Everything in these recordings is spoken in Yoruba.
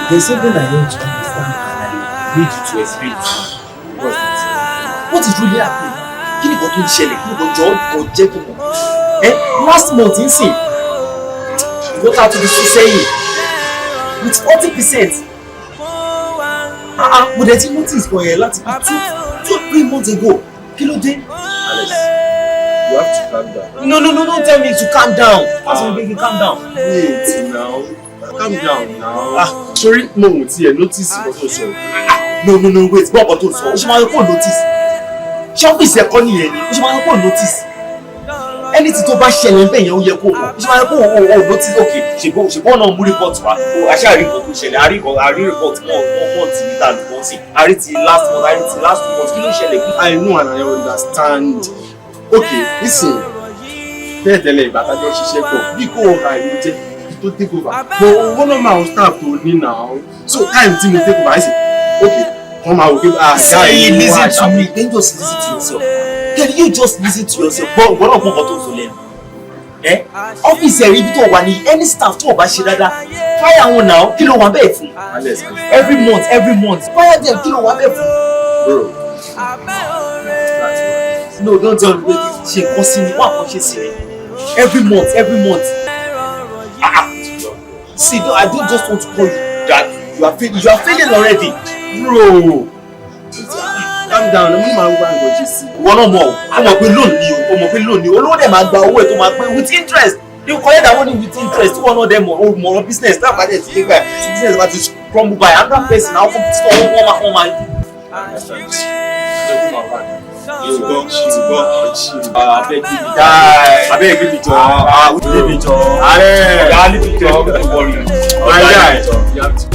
There's something I don't understand and I need you to explain to me. What's that? What is really happening? Kí ni nǹkan tó ń ṣẹlẹ̀? Kí ni nǹkan jọ kò jẹ́ kí n mọ̀? Last month ń sìn, you got out to be sẹ́yìn with 40%. Mo dẹ̀ ti notice for yẹn láti bí 2-3 months ago. Kí ló dé? Alex, you have to calm down. No, don't tell me to calm down. That's what make you calm down. Wait now. Calm down now. Sorry, mo ò tiẹ̀ notice nǹkan tó sọ. No, wait. Gbọ́ ọ̀pọ̀ tó sọ. O ṣe máa yọ kó notice. Ṣé ọ́fíìsì ẹ̀kọ́ nìyẹn ni? O ṣe máa yọ kó notice. Anything tó bá ṣẹlẹ̀ ń bẹ̀ yẹn ó yẹ kó mọ̀. O ṣe máa yọ kó o notice. Okay, ṣùgbọ́n náà mú report wa. O àṣà rí nǹkan tó ṣẹlẹ̀. A rí report mọ́ ti níta nǹkan sí. A rí ti last month, a rí ti last 2 months. Kí ló ṣẹlẹ̀? I know and I understand. Okay, listen. Tẹ́lẹ̀ ìgbà tájọ́ ṣiṣẹ́ pọ̀ bí kò ra ìlú jẹ́ to take over. But one of my staff told me now. So time tí mo take over, I say, okay, come out. See, listen to me. Then just listen to yourself. Can you just listen to yourself? But what about what to learn? Office ẹ̀ ibi tó wà ní any staff tó bá ṣe dáadáa. Fire wọn now. Kí ló wà bẹ́ẹ̀ fún? Every month. Fire them. Kí ló wà bẹ́ẹ̀ fún? Bro. No, don't tell me ṣe nǹkan sí mi. Wọ́n àkànṣe sí mi. Every month. See, I don't just want to call you that you are failing already. Bro. Calm down. I'm going to go and go see. One or more. O mọ̀ pé loan ni. Olówó dẹ̀ máa gba owó ẹ̀ tó máa pé with interest. You collect that money with interest. One of them more business. That part is take by business that is crumble by another person. Now come store one man. She's gone. I beg give me job. Give me job. I leave the job. Don't worry. My guy. You have to.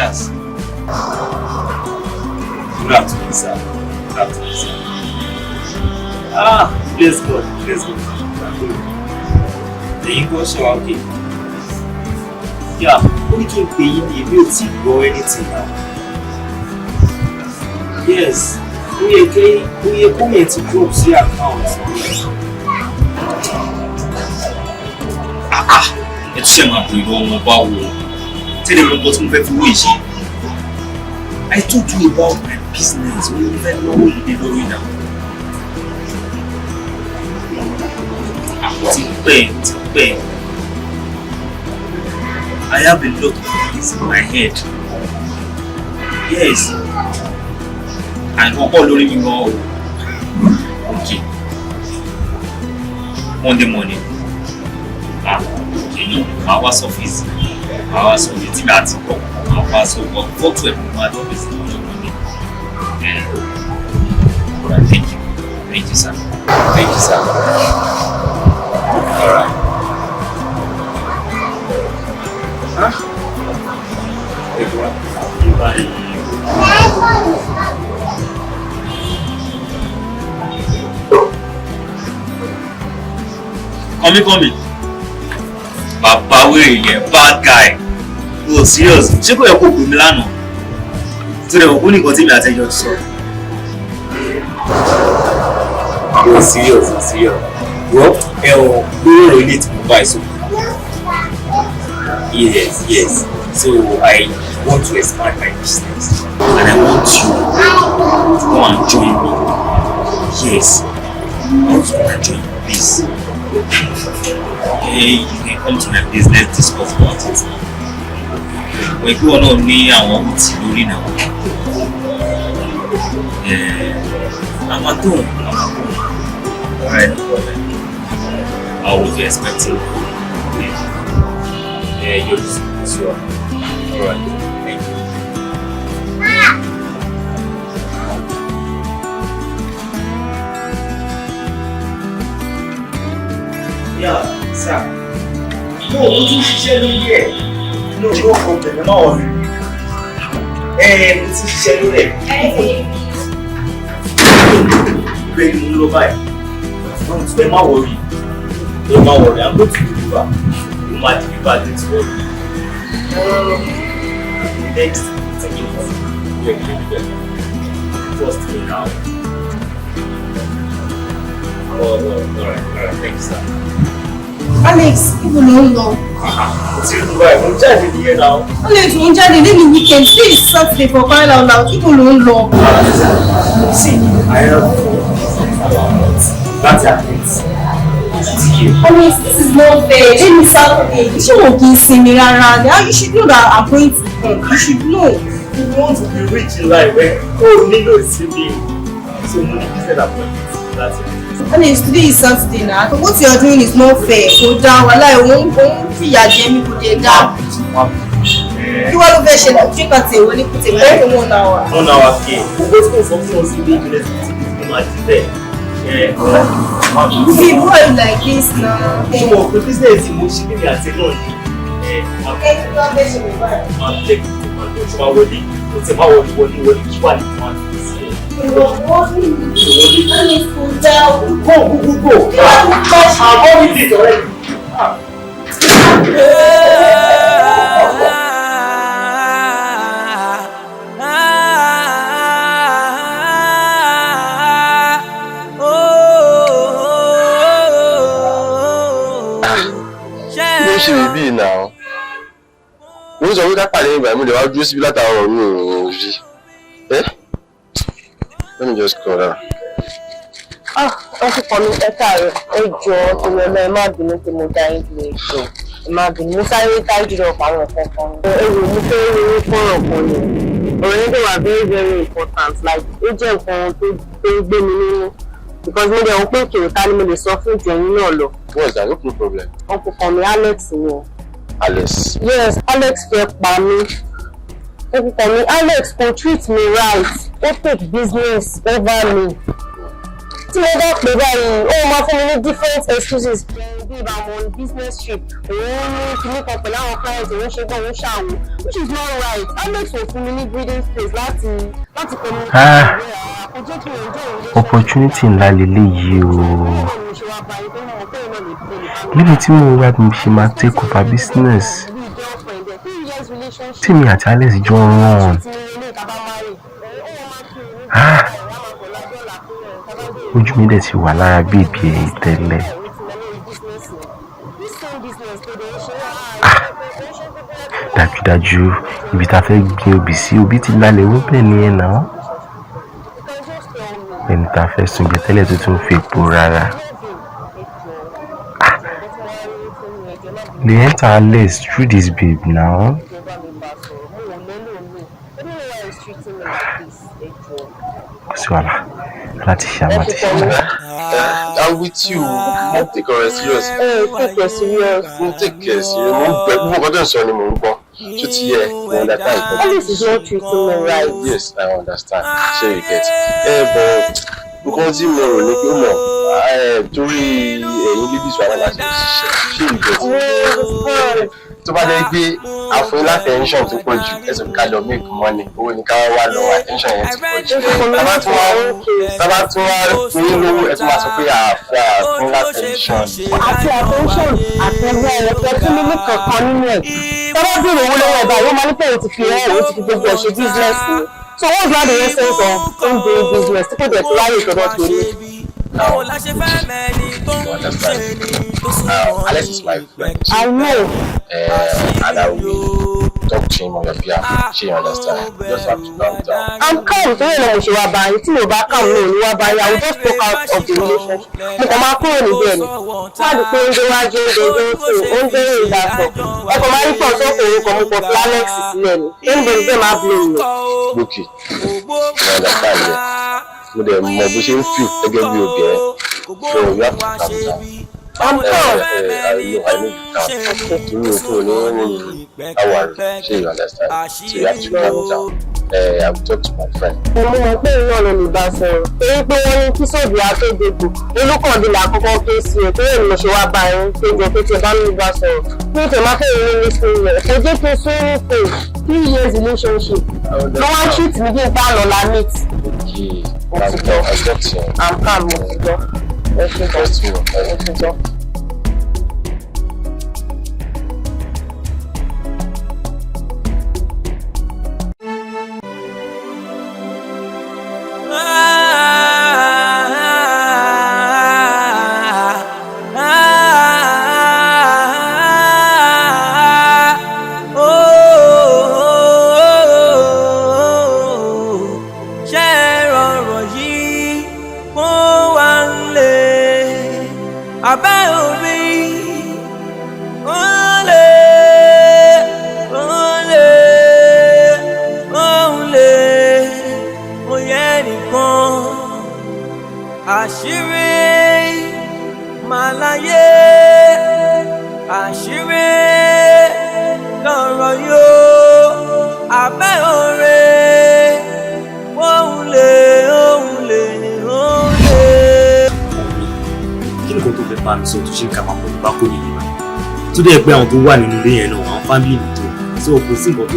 Texas. Good afternoon, sir. Good afternoon, sir. Bless God, bless God. Then you go show okay. Yeah, only can pay you the ability to go anything now. Yes, we are coming to drop the account. It's shame I'm doing about tell them what I told you about my business. We even know what you do now. It's pain. I have a lot of things in my head. Yes. And for all only me go. Okay. Monday morning. Okay, no, our office. Our office that's our so go to my office. Alright, thank you. Thank you, sir. Thank you, sir. Alright. Come in. Baba wey bad guy. Oh, serious. Ṣé kò yẹ kó gbé mi lánàá? Tó dẹ̀ wọ́n kó nìkan tí mi àtẹ̀jọ́ ti sọ. Oh, serious. Well, we relate to buy so. Yes. So I want to expand my business and I want you to go and join me. Yes. I want you to come and join me, please. Okay, you can come to my business, discuss about it. When you want to know I want to see now. I'm at home. Alright, no problem. I will be expecting. Yeah, you're sure. Alright, thank you. Yeah, sir. No, what you share here? No problem, I'm not worried. What you share here? Very low by. Don't worry. I'm going to deliver. You might deliver this one. Next, trust me now. Alright, thank you, sir. Alex, people don't know. What's your Dubai? I'm charging here now. Alex, I'm charging any weekend. Today is Saturday for crying out loud. People don't know. See, I have that's it. Alex, this is not fair. Let me Saturday. You should walk in, see me around. You should know that I'm going to come. You should know. You want to be rich in life, eh? Oh, Nino is sleeping. So money is an appointment. That's it. Alex, today is Saturday now. So what you are doing is not fair. So down, I won't see your Jamie put it down. You want to version of drink at a when you put it back in 1 hour. 1 hour, okay. What's going something else in the business? Yeah. See, boy like this now. So, the business is much bigger than the Okay, you don't version me back. I'm checking my wedding. What's about what you want to do? Go. I'm already it already. Ṣé ibi now? Mo sọ wí ká pàdé ìgbà mi lè wá dúró síbi látàárọ̀ mi ò rí. Let me just call her. Wọ́n ti kọ́ mi ẹ̀ka rẹ̀ ẹjọ́ torí ọlọ́ ẹ má bínú pé mo dá yín dúró ètò ẹ má bínú mo sáré tájú lọ pa àwọn ọ̀kan kan. Èrò mi fẹ́ rí fọ́nrán kan ni ọ̀rọ̀ yẹn dẹ̀ wà very very important like ó jẹ́ nǹkan tó gbé mi nínú because mo dẹ̀ wọ́n pé kí òta ni mo lè sọ fún ìjọyìn náà lọ. What's that? No problem. Ọkùnrin kan mi Alex ni o. Alex. Yes, Alex fẹ́ pa mí. Ọkùnrin mi Alex kò treat me right ó take business over me. Tí mo bá pè báyìí ó máa fún mi ní different excuses babe, I'm on business trip. Oh, to make up with our clients, which is not right. That makes us really breathing space. That's opportunity ńlá leléyìí o. Níbi tí mo wá bí mo ṣe máa take over business tí mi àti Alex jọ ń run. Ojú mi dẹ̀ ti wà lára bèbí ẹ̀ tẹ́lẹ̀. Dájúdájú ibi tá fẹ́ gbin obì sí obì ti lálẹ́ wọ́n bẹ́ẹ̀ ni ẹ̀ náà. Ẹni tá fẹ́ sùn jẹ tẹ́lẹ̀ tó tún fi epo rárá. They enter Alex through this babe now. Kò sí wàhálà láti ṣe àmà ti ṣe. I'm with you. Mo take it serious. Take it serious. Mo take it serious. Mo gbọ́dọ̀ sọ ni mo ń gbọ́. Ṣé ti yẹ mo understand? Alex is not treating me right. Yes, I understand. Ṣé you get? But nǹkan tí mo rò ní pé mọ̀ torí ẹ̀yin ladies wà láti ṣiṣẹ́. Ṣé you get? Tó bá jẹ́ pé àfún attention tó pọ̀ jù ẹ̀sùn ká lọ make money owó ní ká wá lọ attention yẹn ti pọ̀ jù. Tábà tún wá fún yín lówó ẹ̀ tún máa sọ pé àfún attention. Àti attention àti ẹgbẹ́ ẹ̀rọ tí mímú kankan nínú ẹ̀. Tọ́lá bí ìròwó lọ́wọ́ ẹ̀bá yóò máa ní pé ti fi ẹ̀ ó ti fi gbogbo ẹ̀ ṣe business ni. So what's not the essence of doing business? Tí kò dẹ̀ tó láyé ìjọba tó ní. Alex is my friend. I know. And I will talk to him on your behalf. She understand. You just have to calm down. I'm calm. So you know she was buying. Tí mo bá calm no, you are buying. I will just talk out of the relationship. Mo kàn máa kúrò níbẹ̀ ni. Láti pé oúnjẹ wájú oúnjẹ oúnjẹ ìdásọ̀. Ọkọ̀ máa ń pọ̀ sọ́kò orúkọ mo pọ̀ Planex sílẹ̀ ni. Anybody bẹ́ẹ̀ máa blame me. Okay. You understand me? Mo dẹ̀ mọ̀ bó ṣe ń feel gẹ́gẹ́ bí obìnrin. So you have to calm down. I'm calm. I know you can't. You know, you understand. So you have to calm down. I will talk to my friend. Mo mọ̀ pé iná ló lè bá sọ̀rọ̀. Torí pé wọ́n ní kí sóòdì akédègbò. Olúkọ̀ọ́dún là kọ́kọ́ ké sí ẹ̀ tó yẹ mo ṣe wá bá ẹ̀rín pé jọ pé tí ẹ bá mi bá sọ̀rọ̀. Bí ìtẹ̀ máa fẹ́ràn ní nísìnyí rẹ̀, kò jẹ́ kí n sórí pé 3 years relationship. No one treat me bí ipa lọ́la meet. Okay, calm down. I talk to you. I'm calm, mo ti gbọ́. Ẹ ṣe gbọ́. Mo ti gbọ́. So to ṣe ká máa pọ̀ nípa kò nìyí bá tó dẹ̀ pé àwọn tó wà nínú ilé yẹn náà àwọn family nìjọ so kò sí nǹkan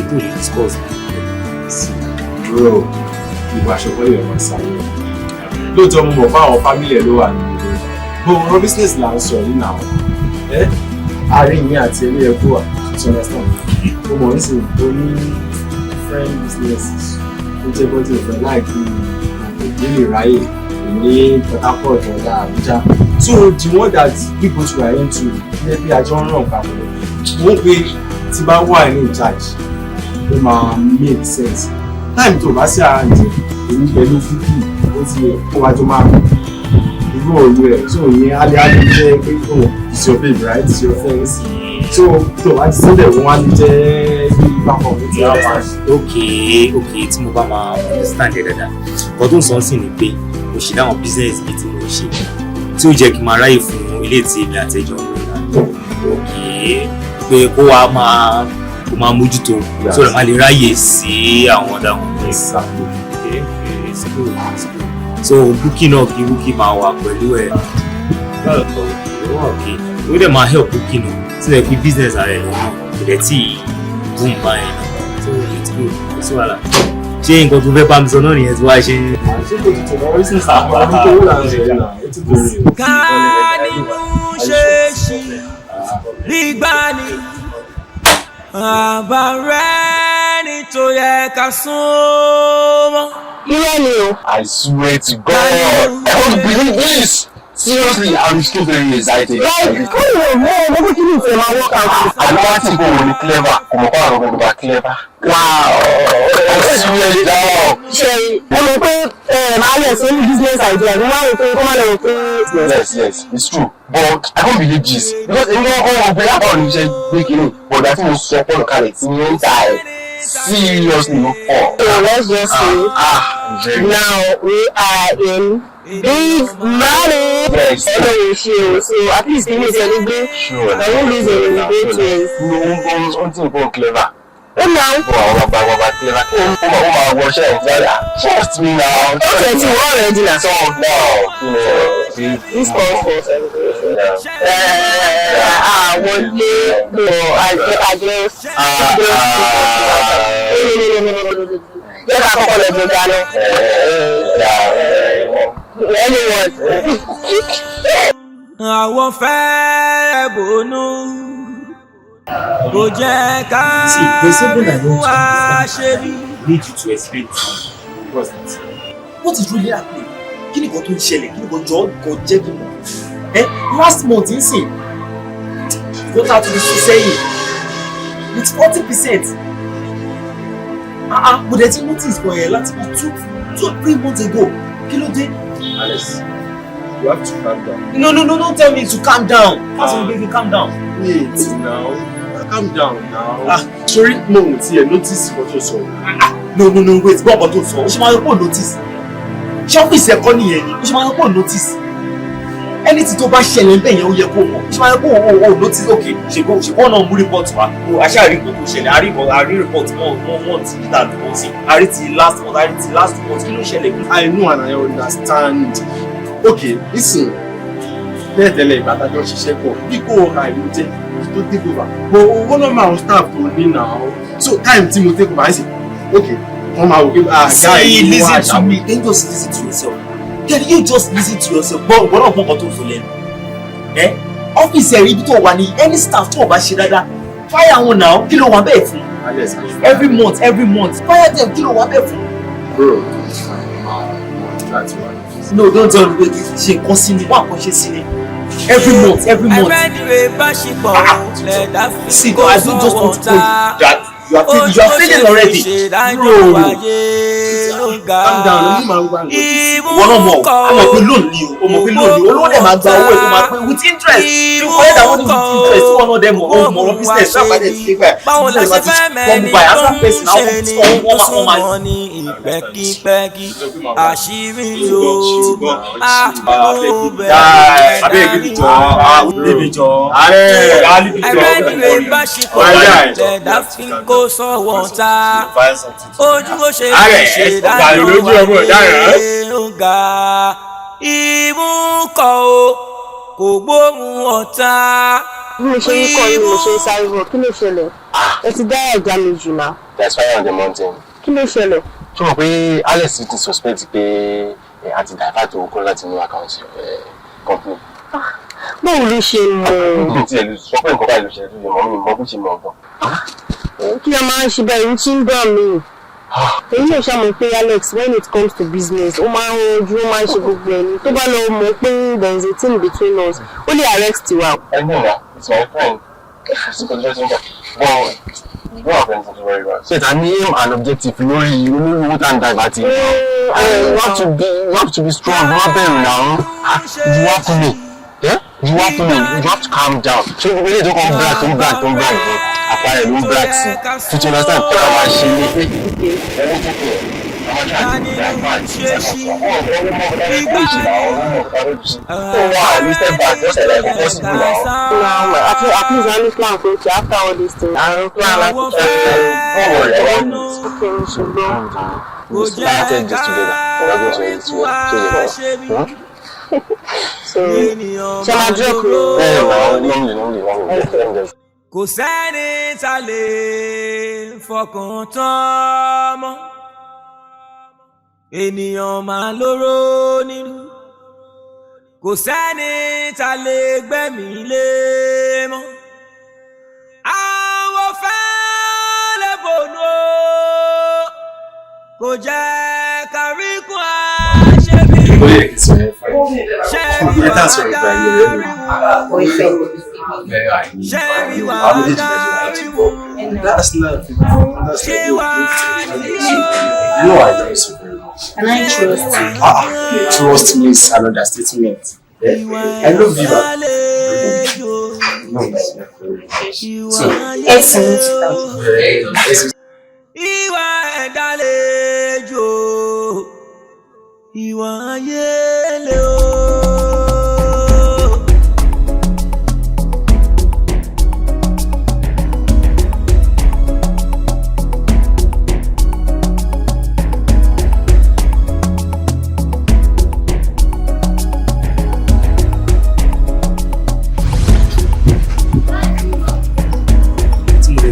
tó lè discuss. Bro ìwà àṣọpọ̀ lè wọ́n sáré lóòótọ́ mo mọ̀ fáwọn family ẹ̀ ló wà nínú ilé bó ọ̀rọ̀ business là ń sọ yìí náà àárín mi àti ilé ẹ̀kọ́ wà to understand mo mọ̀ nísìnyí tó ní friend businesses tó jẹ́ bọ́dí ìfẹ́ láìpẹ́ ìdílé ráyè ní Port Harcourt ọ̀la Abuja. So the one that we both were into maybe I don't know papọ̀ wọ́n pé tí bá wà ní charge ó máa make sense time tó bá sí àǹtí èmi pẹ̀lú fífi ó ti kó wa tó máa irú òru ẹ̀ so ìyẹn alẹ́ jẹ́ pé oh it's your babe right it's your friends so tó bá ti sílẹ̀ wọ́n á lè jẹ́ bí bákan ní ti àwọn. Okay tí mo bá máa understand ẹ̀ dáadáa nǹkan tó ń sọ sí ni pé mo ṣe dáwọn business bíi tí mo ṣe tí ó jẹ́ kí n máa ráyè fún ilé tí èmi àtẹ̀jọ́ ń lò náà pé kó wa máa mójútó so that máa lè ráyè sí àwọn ọ̀dà wọn. It's good. So booking náà kí booking máa wà pẹ̀lú ẹ̀. ó dẹ̀ máa help kí nù sílẹ̀ pé business ààrẹ lọ náà kò dẹ̀ tí boom báyìí náà so it's good kò sí wàhálà ṣé nǹkan tó fẹ́ bá mi sọ náà nìyẹn tí wàá ṣe. ṣé kò tuntun náà orí sísè àwọn àmì tó wúlò àwọn èèyàn náà ètò tó sì. ká nínú ṣe ṣì nígbà ni àbárẹ́ ní tó yẹ ká súnmọ́. Irọ́ ni o. I swear to God, I want to believe this. Seriously, I'm still very excited. Like, kí ni o mọ̀ ọ́ kí ni ìfẹ́ máa work out? I know what you go with clever. Kò mọ̀ kó àwọn ọmọ ọba clever. Wow, I swear to God. Ṣé ẹ mọ̀ pé Alex ní business idea ló máa ń pè kó má lè rò pé. Yes, it's true. But I can't believe this because èmi náà kọ́ wọn pé lápá òní iṣẹ́ gbé kínní. But that thing sọ pọ́nù kalẹ̀ tí mi ń ta ẹ̀ seriously no fall. So let's just say now we are in big money. Yes. So at least we need to be Sure. I won't lose any great ways. No, one thing about clever. Oh no. Wow, clever. Oh, worship. Trust me now. Okay, so already now. So now, This calls for celebration. One day, no, I guess. Get a couple of Ghana. Anyone. Àwọn fẹ́ bònú kò jẹ́ ká there's something I want to wá ṣe bí. Need you to explain to me what's that. What is really happening? Kí ni nǹkan tó ń ṣẹlẹ̀? Kí ni nǹkan jọ kò jẹ́ kí n mọ̀? Last month ń sìn, go out to the sẹ́yìn with 40%. Mo dẹ̀ ti notice kan yẹn láti bí 2-3 months ago. Kí ló dé? Alex, you have to calm down. No, don't tell me to calm down. That's what baby, calm down. Wait now, calm down now. Sorry, no, see, notice what you saw. No, wait, gbọ́ ọ̀pọ̀ tó sọ, ó ṣe máa yọ pọ̀ notice. Ṣé ọ́fíìsì ẹ̀kọ́ nìyẹn ni? Ó ṣe máa yọ pọ̀ notice. Anything tó bá ṣẹlẹ̀ bẹ́ẹ̀ yẹn ó yẹ kó mọ̀. Ó ṣe máa yọ pọ̀ o notice okay. Ṣègbọ́n náà mú report wa. Aṣáárí nǹkan tó ṣẹlẹ̀, àrí report wọ́n ti dà lọ́wọ́ sí. Àrí ti last month, kí ló ṣẹlẹ̀? I know and I understand. Okay, listen. Tẹ́lẹ̀ ìgbà tá a jọ ṣiṣẹ́ pọ̀ bí kò ra ìlú jẹ́ tó take over. But owó náà máa ń staff tó ní now. So time tí mo take over ẹ̀ sì. Okay, wọ́n máa wò pé guy, listen to me. Then just listen to yourself. Can you just listen to yourself? But wọ́n náà gbọ́n tó sọ lẹ́nu. Ọ́fíìsì ẹ̀rí ibi tó wà ní any staff tó bá ṣe dáadáa. Fire wọn náà kí ló wà bẹ́ẹ̀ fún? Every month. Fire them kí ló wà bẹ́ẹ̀ fún? Bro, it's fine. That's why. No, don't tell me ṣe nǹkan sí ni wọ́n àkànṣe sí ni. Every month. Ẹ̀rẹ́dìrẹ́ bá ṣe pọ̀ lẹ́dá fi kó sọ̀wọ́ ta. You are feeling already. Bro, calm down. Wọ́n náà mọ̀ ọmọ pé lónìí olówó dẹ̀ máa gba owó ẹ̀ tó máa pé with interest. You find out with interest tí wọ́n náà dẹ̀ mọ̀ ọmọ business ṣàpàdé ti gbà ẹ̀. Báwo la ṣe fẹ́ mẹ́rin wọ́n máa mọ̀ ní ìpẹ́kípẹ́kí àṣírí yóò àbúrò bẹ̀rẹ̀ ẹ̀rẹ́dìrẹ́ bá ṣe pọ̀ lẹ́dá fi kó sọ̀wọ́ ta ojú ó ṣe ṣe dájọ́ wáyé ọ̀gá ìmúkọ̀ o kò gbóhùn ọ̀tá. Bí mo ṣe ń kọ́ ni mo ṣe ń sáré bọ̀ kí ló ṣẹlẹ̀? Ẹ ti dá ẹ̀já mi jù náà. There's fire on the mountain. Kí ló ṣẹlẹ̀? Ṣé mo pé Alex ti suspect pé a ti divert owó kọ́ láti inú account company. Báwo ló ṣe mọ̀? Mi ti ẹ̀ lè sọ pé nǹkan báyìí ló ṣe lè mọ̀ mi mọ́ bó ṣe mọ̀ ọ̀gbọ́n. Kí a máa ń ṣe bẹ́ẹ̀ tí ń dán mi. Èyí lè ṣàmọ̀ pé Alex when it comes to business ó máa ń rojú ó máa ń ṣe gbogbo ẹni tó bá lọ mọ̀ pé there is a thing between us ó lè arrest wa. I know na it's my friend. But you know our friends are very well. So it's an aim and objective lórí olówó tá n divert. You have to be strong. You have bẹ̀rù now. You have to me. Yeah? You have to calm down. So if you don't come back. Apply a new black seat. To understand? Our at least I need plan for after all these things. I don't plan like we started this together. We're going to end it together. So, shall I drop you? Kò sẹ́ni tá lè fọkàn tán mọ́. Ènìyàn máa lóró nínú. Kò sẹ́ni tá lè gbẹ̀mí lé mọ́. AWOFELE bònú kò jẹ́ káríkún àṣebí. Ṣé bí wàá dárí That's love. That's ṣé love. wàá You know I love you so very much. And I trust you. Trust me is an understatement. I love you. No, so, Excellent. ìwà ẹ̀dálẹ́jọ́ ìwà ayélé o.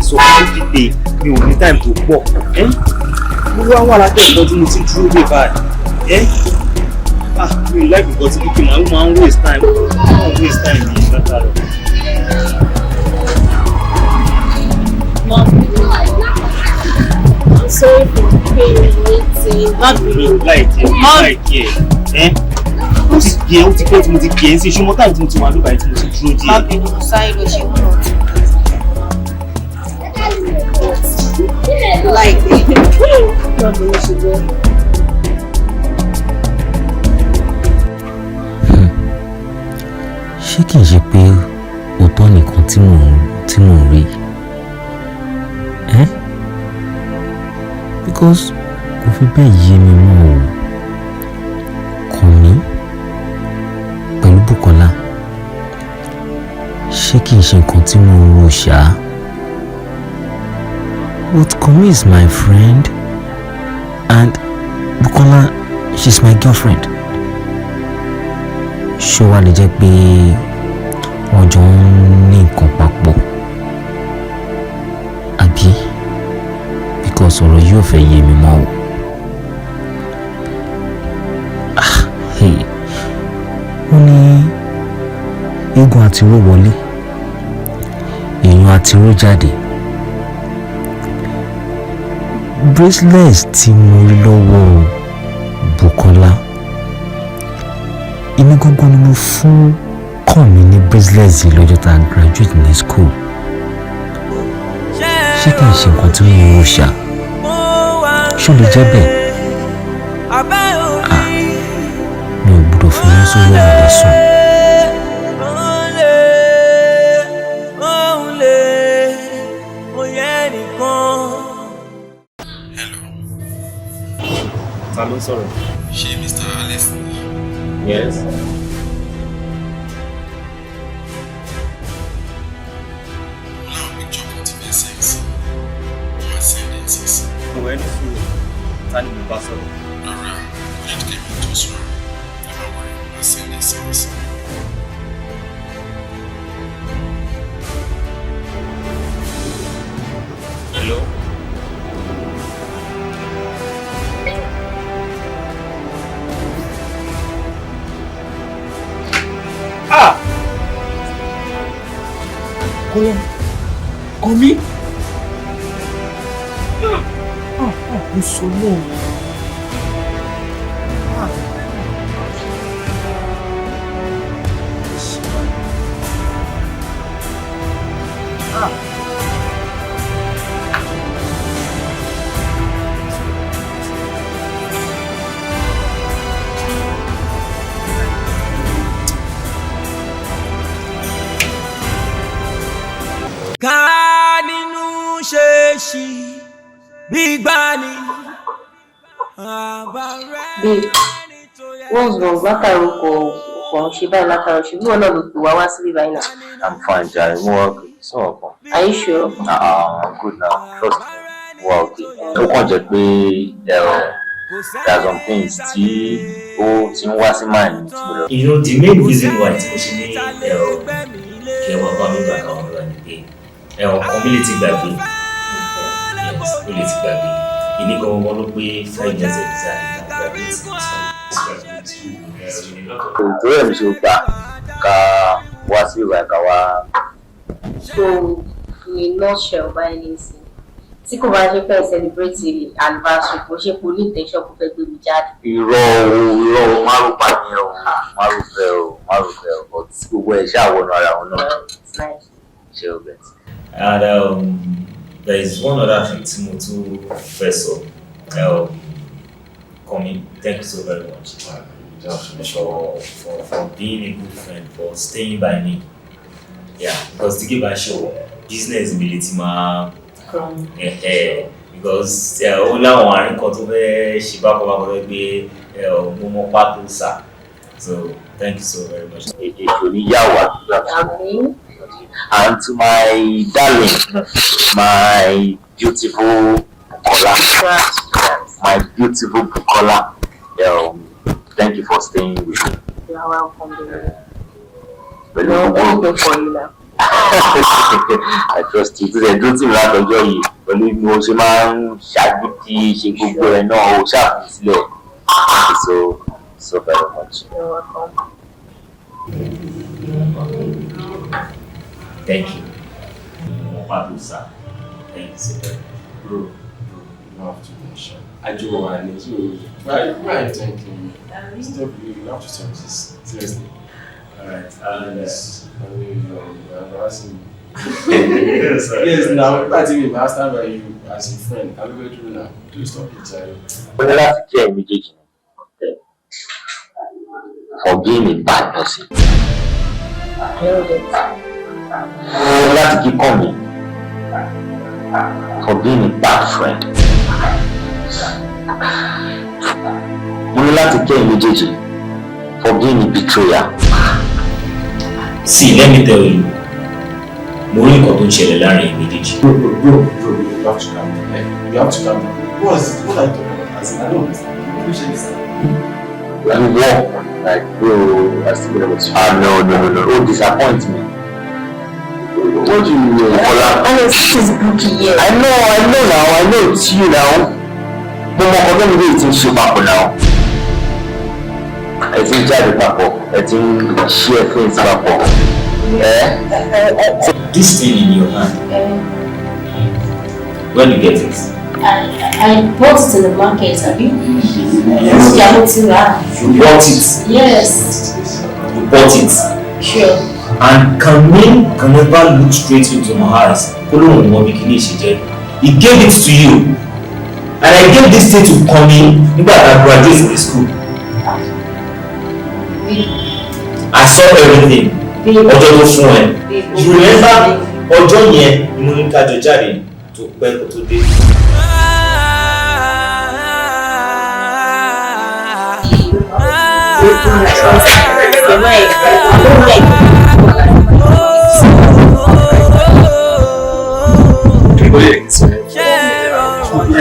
So dìde mi ò ní time tó pọ̀ mo wá wà látẹ̀kọ́ tí mo ti dúró dé báyìí mi ò láì bùkọ́ tí kíkì máa ń waste time ní ìgbàta rẹ̀. I'm sorry for being waiting. Not really. láìkí ẹ̀ ó ti pẹ́ tí mo ti kí ẹ̀ ń sí ṣùgbọ́n táìmù tí mo ti wà lóbàá tí mo ti dúró díẹ̀. Má bínú, sáré lọ ṣe mú ọtí. Like, not bínú ṣùgbọ́n. Ṣé kìí ṣe pé òótọ́ nìkan tí mò ń rí? Because kò fi bẹ́ẹ̀ yé mi mọ́ o. Kàn mí pẹ̀lú Bùkọ́lá. Ṣé kìí ṣe nǹkan tí mò ń rò ṣá? But Kami is my friend and Bukola, she's my girlfriend. Ṣé wá lè jẹ́ pé wọ́n jọ ń ní nǹkan papọ̀? Àbí? Because ọ̀rọ̀ yóò fẹ́ yé mi mọ́ o. Wọ́n ní eégún àtiró wọlé, èèyàn àtiró jáde. Bracelets tí mo rí lọ́wọ́ Bukola, èmi gangan ni mo fún Kànmí ní bracelets yìí lọ́jọ́ tá a graduate ní school. Ṣé kìí ṣe nǹkan tí mo rò ṣá? Ṣó lè jẹ́ bẹ́ẹ̀? Mi ò gbọ́dọ̀ fi yín sórí ọ̀rọ̀ lẹ́sùn. Ta ló sọ̀rọ̀? Ṣé Mr. Alex ni? Yes. Láwọn picture kan ti fẹ́ sẹ́ǹsì. Wọ́n á send ẹ̀ sí sí. Ọ̀rọ̀ ẹni fún mi. Ta ni mo bá sọ̀rọ̀? Rárá, let Kemi tó sọ̀rọ̀. Ẹ má wọlé, wọ́n á send ẹ̀ sí sí. Hello? Kànmí. Mo sọ náà. ká nínú ṣe ṣì gbígbá ni. Babe, what's wrong? Látàrí kò ṣe báyìí látàrí ṣe bí wọn náà ló pè wá síbí báyìí náà. I'm fine, Jai. More okay. So okay. Are you sure? I'm good now. Trust me. More okay. Ó kàn jẹ́ pé there are some things tí ó ó ti ń wá sí mind. You know, the main reason why tí mo ṣe ní kí ẹ wá bá mi gbà káwọn ọ̀rọ̀ ni pé community gbàgbé. Yes, community gbàgbé. Ìní gangan ló pé 5 years exactly gbàgbé tí mo sọ. Torí ẹ̀ mi ṣe gbà ká wá sí ìwà ẹ̀ka wá. So, in a nutshell, by any means, tí kò bá ṣe fẹ́ celebrate anniversary kò ṣe police intention kò fẹ́ gbé mi jáde. Irọ́ márùn pàdé o, márùn fẹ́ o, but gbogbo ẹ̀ ṣàwọnù ara wọn náà. Ṣé o bẹ̀? And there is one other thing tí mo tún fẹ́ sọ. Komi, thank you so very much for being a good friend, for staying by me. Yeah, because to give a show, business ability ma because ó láwọn àárín kan tó fẹ́ ṣe bákan tó gbé mo mọ pàtó sá. So thank you so very much. Ètò ní yà wá. And to my darling, my beautiful Bukola, my beautiful Bukola, thank you for staying with me. You are welcome. Anything for you now. I trust you. Today, don't you like to enjoy you? Believe me, also man, shaggy, she go go and no, sharp slow. Thank you so very much. You're welcome. Thank you. Thank you so very much. Bro, you don't have to mention. I do what I need to. Why are you thanking me? Stop, you have to stop this. Seriously. Alright, Yes, now that's even master by you as a friend. Can we go through now? Please stop it, Charlie. When the last year immediately for being a bad person. You have to keep coming for being a bad friend. You have to care immediately for being a betrayer. See, let me tell you, mo rí nǹkan tó ń ṣẹlẹ̀ láàrin méjèèjì. Bro, you have to calm down. You have to calm down. What are you talking about? As in, I don't understand. You walk like, bro, I still never see. No. Oh, disappoint me. What do you mean? She's bookie here. I know it's you now. But my community is in super now. I think jáde papọ̀, I think share things papọ̀. This thing in your hand, when you get it? I bought it in the market, have you? Yes. You bought it? Yes. You bought it? Sure. And can never look straight into my eyes. He gave it to you. And I gave this thing to Komi nígbà tá a graduate from school. I saw everything. Ọjọ́ tó fún ẹ. You remember ọjọ́ yẹn ni mo ní ká jọ jáde tó pẹ́ kó tó dé.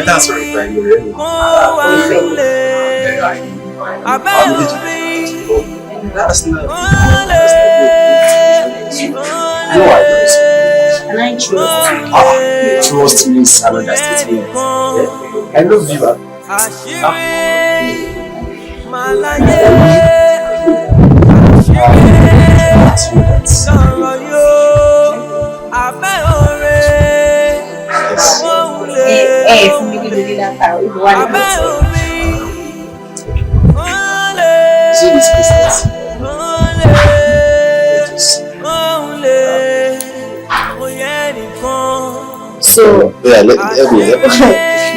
That's right, right. That's not. No, I don't. And I trust. Trust me is another statement. I love you. Fún mi ní lórí látàrí ìlú wa ní See this business. So, yeah, let me.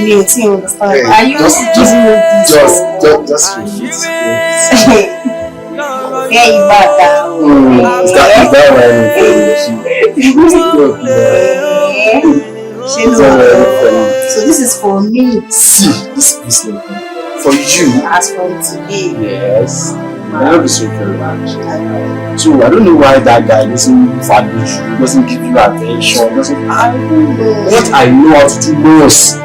Me ò tí understand. Are you giving me this? Just repeat. Yeah, you bad Is that So this is for me. See, this business for you. As from today. Yes. I love you so very much. So I don't know why that guy doesn't value you, doesn't give you attention, doesn't. I don't know. What I know how to do most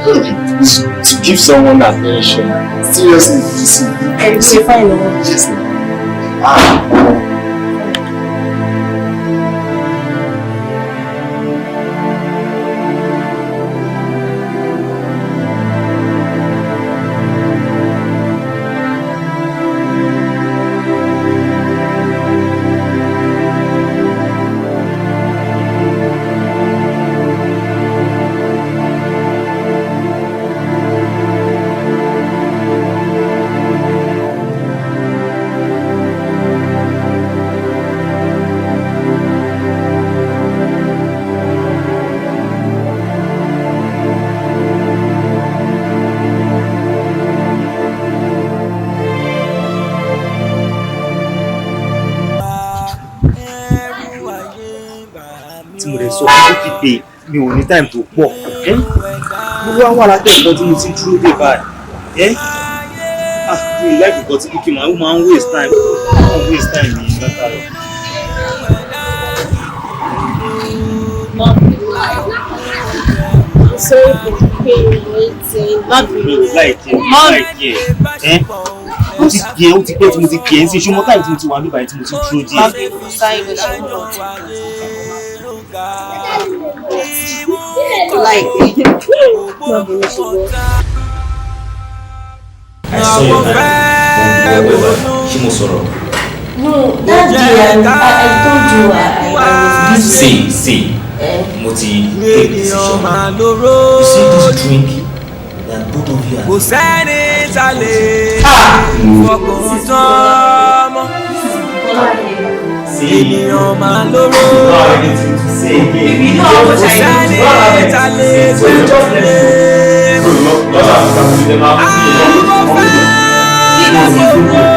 is to give someone attention. Seriously, listen. And you find the one. Yes. tí mo lè sọ fún kíkì pé mi ò ní time tó pọ̀ mo wá wà látẹ̀kọ́ tí mo ti dúró dé báyìí mi ò láìpẹ́ kan tí kíkì máa ń waste time ní látàrí. Sorry for keeping waiting. Not really. Ó ti pẹ́ tí mo ti kí ẹ ń ṣe ṣùgbọ́n táyì tí mo ti wà níbàyí tí mo ti dúró díẹ̀. Ṣé mo sọ̀rọ̀? No, that day I told you I was busy. See, mo ti take decision. You see this drink that both of you are. Kò sẹ́ni tá lè fọkàn tán mọ́. Ènìyàn máa lóró. Kò sẹ́ni tá lè gbẹ́jọ́lé. Àwọn fẹ́ ìlú gbogbo.